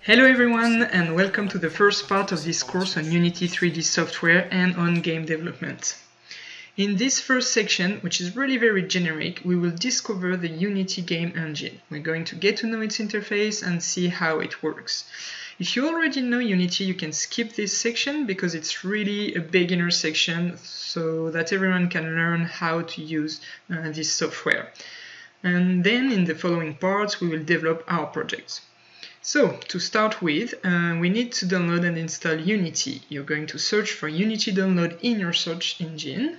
Hello everyone, and welcome to the first part of this course on Unity 3D software and on game development. In this first section, which is really very generic, we will discover the Unity game engine. We're going to get to know its interface and see how it works. If you already know Unity, you can skip this section because it's really a beginner section so that everyone can learn how to use this software. And then in the following parts, we will develop our projects. So, to start with, we need to download and install Unity. You're going to search for Unity download in your search engine.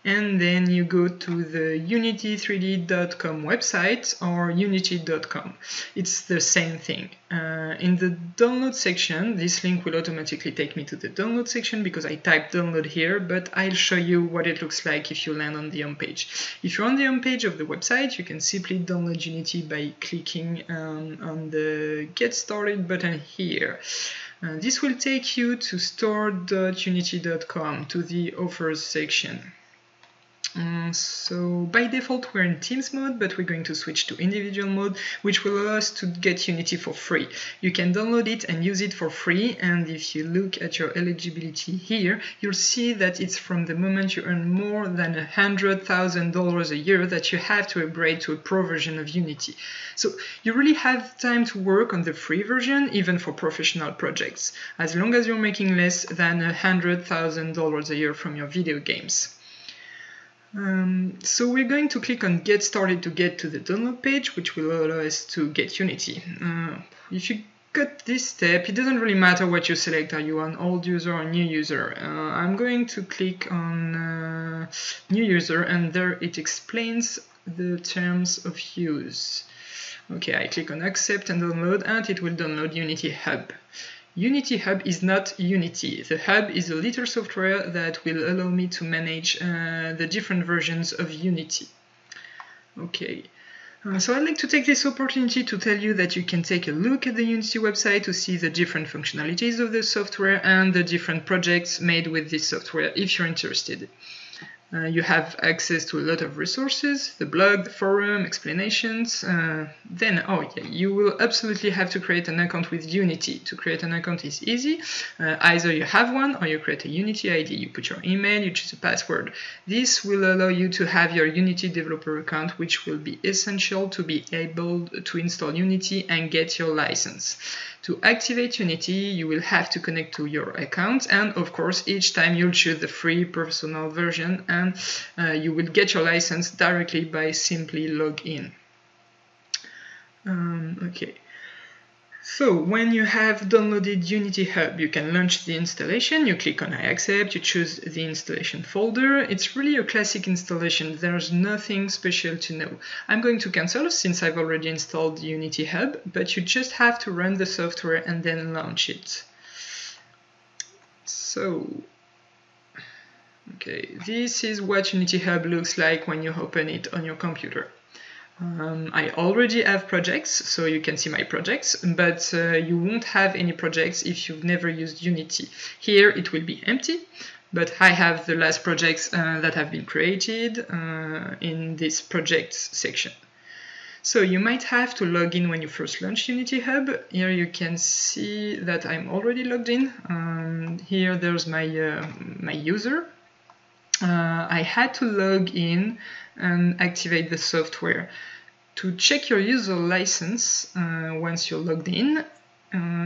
And then you go to the unity3d.com website or unity.com. It's the same thing. In the download section, this link will automatically take me to the download section because I typed download here, but I'll show you what it looks like if you land on the home page. If you're on the home page of the website, you can simply download Unity by clicking on the Get Started button here. This will take you to store.unity.com, to the offers section. So by default we're in Teams mode, but we're going to switch to individual mode, which will allow us to get Unity for free. You can download it and use it for free, and if you look at your eligibility here, you'll see that it's from the moment you earn more than $100,000 a year that you have to upgrade to a pro version of Unity. So you really have time to work on the free version, even for professional projects, as long as you're making less than $100,000 a year from your video games. So we're going to click on Get Started to get to the download page, which will allow us to get Unity. If you got this step, it doesn't really matter what you select. Are you an old user or new user? I'm going to click on new user, and there it explains the terms of use. Okay, I click on accept and download, and it will download Unity Hub. Unity Hub is not Unity. The Hub is a little software that will allow me to manage the different versions of Unity. Okay, so I'd like to take this opportunity to tell you that you can take a look at the Unity website to see the different functionalities of the software and the different projects made with this software if you're interested. You have access to a lot of resources, the blog, the forum, explanations. You will absolutely have to create an account with Unity. To create an account is easy. Either you have one or you create a Unity ID. You put your email, you choose a password. This will allow you to have your Unity developer account, which will be essential to be able to install Unity and get your license. To activate Unity, you will have to connect to your account, and of course each time you'll choose the free personal version, and you will get your license directly by simply log in. Okay. So when you have downloaded Unity Hub, you can launch the installation. You click on I accept, you choose the installation folder. It's really a classic installation. There's nothing special to know. I'm going to cancel since I've already installed Unity Hub, but you just have to run the software and then launch it. So, okay, this is what Unity Hub looks like when you open it on your computer. I already have projects, so you can see my projects, but you won't have any projects if you've never used Unity. Here it will be empty, but I have the last projects that have been created in this projects section. So you might have to log in when you first launch Unity Hub. Here you can see that I'm already logged in. Here there's my user. I had to log in and activate the software. To check your user license once you're logged in,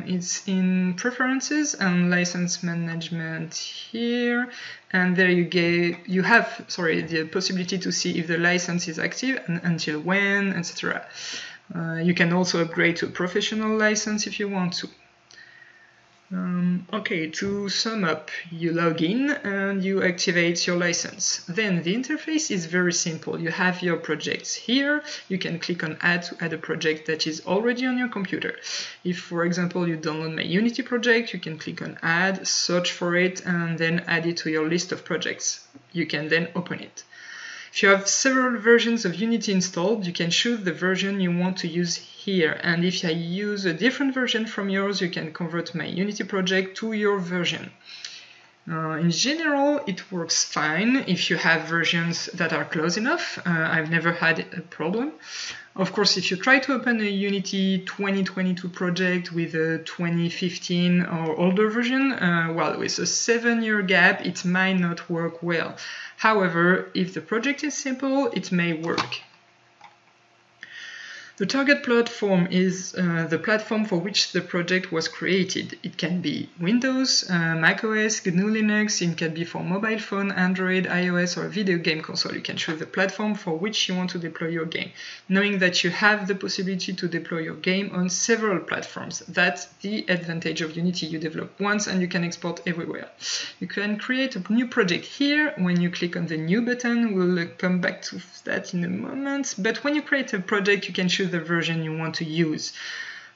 it's in Preferences and License Management here, and there you have the possibility to see if the license is active and until when, etc. You can also upgrade to a professional license if you want to. Okay, to sum up, you log in and you activate your license. Then the interface is very simple. You have your projects here. You can click on Add to add a project that is already on your computer. If, for example, you download my Unity project, you can click on Add, search for it, and then add it to your list of projects. You can then open it. If you have several versions of Unity installed, you can choose the version you want to use here. And if I use a different version from yours, you can convert my Unity project to your version. In general, it works fine if you have versions that are close enough. I've never had a problem. Of course, if you try to open a Unity 2022 project with a 2015 or older version, well, with a 7-year gap, it might not work well. However, if the project is simple, it may work. The target platform is the platform for which the project was created. It can be Windows, macOS, GNU Linux, it can be for mobile phone, Android, iOS, or a video game console. You can choose the platform for which you want to deploy your game, knowing that you have the possibility to deploy your game on several platforms. That's the advantage of Unity. You develop once and you can export everywhere. You can create a new project here. When you click on the New button, we'll come back to that in a moment. But when you create a project, you can choose the version you want to use.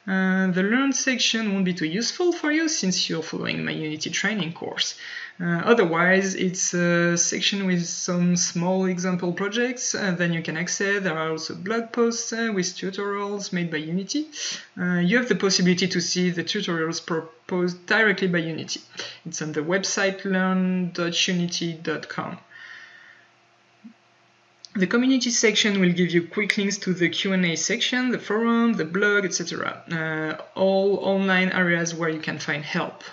The Learn section won't be too useful for you since you're following my Unity training course. Otherwise, it's a section with some small example projects. Then you can access. There are also blog posts with tutorials made by Unity. You have the possibility to see the tutorials proposed directly by Unity. It's on the website learn.unity.com. The community section will give you quick links to the Q&A section, the forum, the blog, etc. All online areas where you can find help.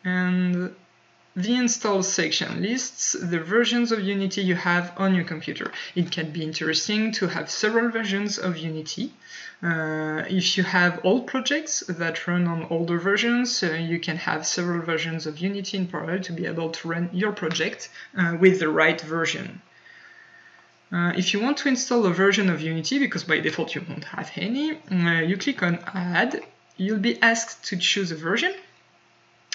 And the install section lists the versions of Unity you have on your computer. It can be interesting to have several versions of Unity. If you have old projects that run on older versions, you can have several versions of Unity in parallel to be able to run your project with the right version. If you want to install a version of Unity, because by default you won't have any, you click on Add. You'll be asked to choose a version.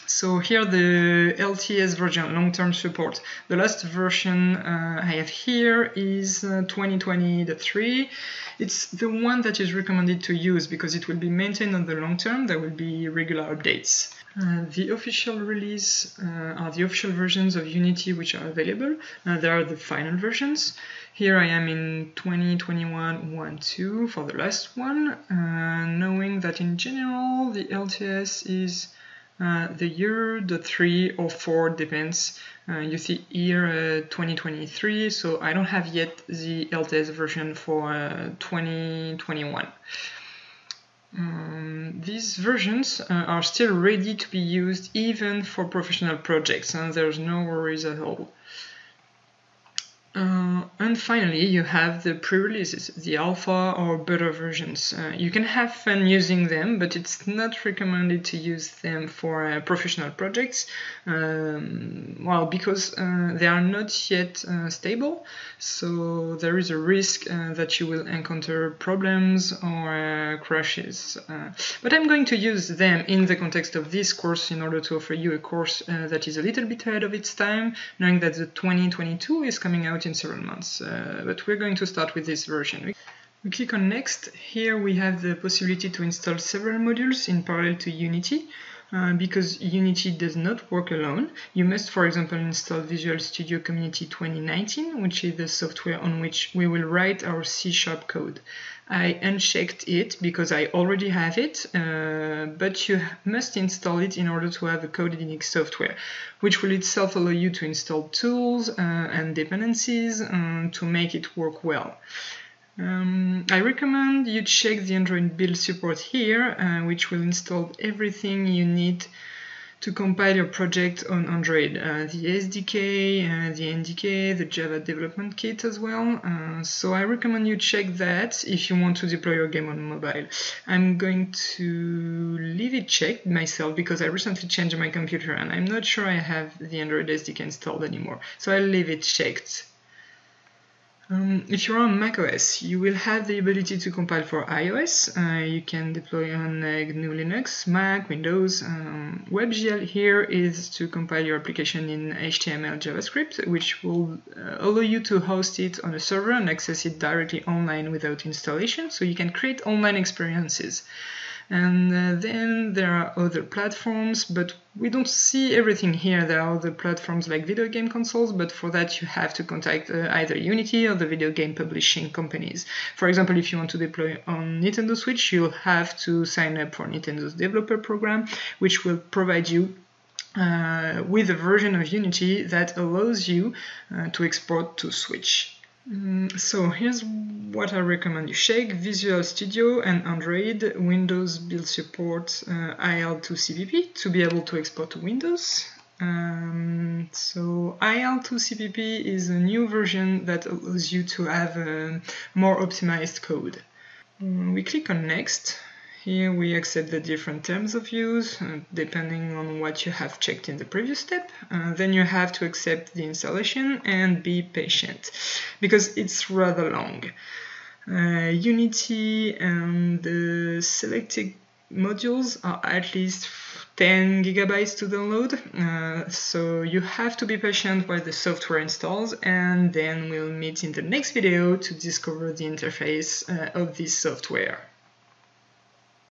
So here the LTS version, long-term support. The last version I have here is 2020.3. It's the one that is recommended to use because it will be maintained on the long term. There will be regular updates. The official release are the official versions of Unity which are available. There are the final versions. Here I am in 2021.1.2 for the last one, knowing that in general the LTS is the year, the 3 or 4 depends. You see here 2023, so I don't have yet the LTS version for 2021. These versions are still ready to be used even for professional projects, and there's no worries at all. And finally, you have the pre-releases, the alpha or beta versions. You can have fun using them, but it's not recommended to use them for professional projects, well, because they are not yet stable, so there is a risk that you will encounter problems or crashes. But I'm going to use them in the context of this course in order to offer you a course that is a little bit ahead of its time, knowing that the 2022 is coming out in several months. But we're going to start with this version. We click on Next. Here we have the possibility to install several modules in parallel to Unity. Because Unity does not work alone, you must, for example, install Visual Studio Community 2019, which is the software on which we will write our C# code. I unchecked it because I already have it, but you must install it in order to have a coded Unix software, which will itself allow you to install tools and dependencies to make it work well. I recommend you check the Android build support here, which will install everything you need to compile your project on Android. The SDK, the NDK, the Java development kit as well. So I recommend you check that if you want to deploy your game on mobile. I'm going to leave it checked myself because I recently changed my computer and I'm not sure I have the Android SDK installed anymore. So I'll leave it checked. If you're on macOS, you will have the ability to compile for iOS. You can deploy on GNU Linux, Mac, Windows. WebGL here is to compile your application in HTML JavaScript, which will allow you to host it on a server and access it directly online without installation, so you can create online experiences. And then there are other platforms, but we don't see everything here. There are other platforms like video game consoles, but for that you have to contact either Unity or the video game publishing companies. For example, if you want to deploy on Nintendo Switch, you'll have to sign up for Nintendo's developer program, which will provide you with a version of Unity that allows you to export to Switch. So here's what I recommend you check: Visual Studio and Android. Windows build support IL2CPP to be able to export to Windows. So IL2CPP is a new version that allows you to have more optimized code. We click on Next. Here we accept the different terms of use depending on what you have checked in the previous step. Then you have to accept the installation and be patient because it's rather long. Unity and the selected modules are at least 10 gigabytes to download, so you have to be patient while the software installs, and then we'll meet in the next video to discover the interface of this software.